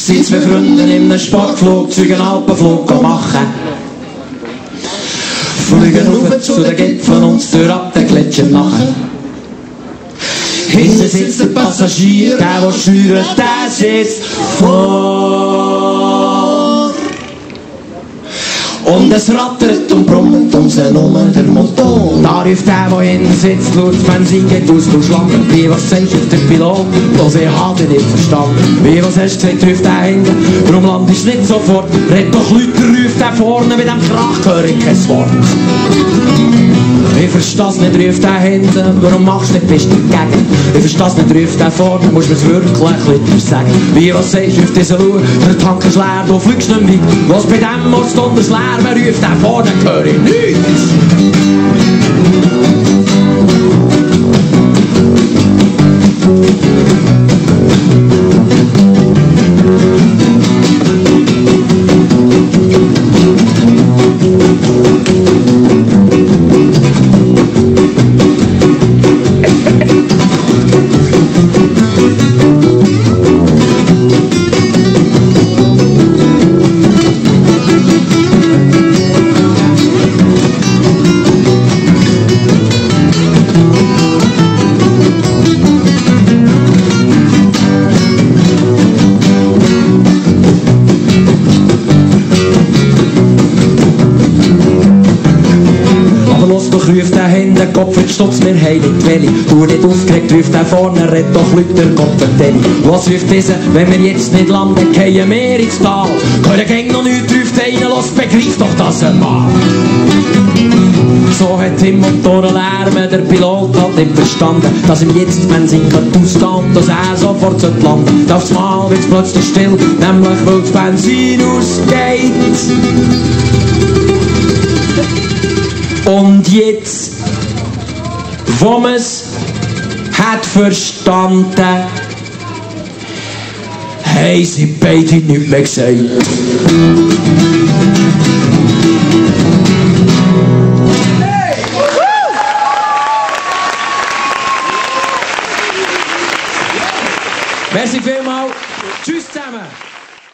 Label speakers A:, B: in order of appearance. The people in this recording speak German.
A: sind zwei Freunde in einem Sportflugzeug einen Alpenflug machen. Fliegen rauf zu den Gipfeln und durch ab den Gletscher nachher. Hinten sitzt der Passagier, der steuert, der sitzt vor. Und es rattert und brummt um sie herum der Motor. Da ruft der hinten sitzt, laut Benzin geht aus, du Schlange. Wie, was sagst du auf den Pilot? Los, ich hab dich nicht verstanden. Wie, was hast du gesagt, ruft der hinten? Warum landest du nicht sofort? Red doch Leute, ruft der vorne, mit dem Krach höre ich kein Wort. Ich versteh's nicht, ruft der hinten, warum machst du nicht, bist du dagegen? Ich versteh's nicht, ruft der vorne, musst mir's wirklich ein sagen. Wie, was sagst du auf diese Uhr? Der Tank ist leer, du fliegst nicht weit. Was bei dem Mords donners leer, wer ruft der vorne, höre ich nichts. Ruft der hinten, Kopf in Stutz, wir haben nicht Welli. Du nicht aufgeregt, ruft der vorne, red doch Leute, Gott vertelle. Was ruft dieser, wenn wir jetzt nicht landen, gehen wir ins Tal. Können Gang noch nichts, ruft einer, los, begreif doch das einmal. So hat im Motor Lärm, der Pilot hat nicht verstanden, dass ihm jetzt Benzin ausgeht, dass er sofort landen sollte. Aufs Mal wird's plötzlich still, nämlich weil das Benzin ausgeht. Und jetzt, wo man's hat verstanden, haben sie beide nichts mehr gesagt. Merci vielmals. Tschüss zusammen.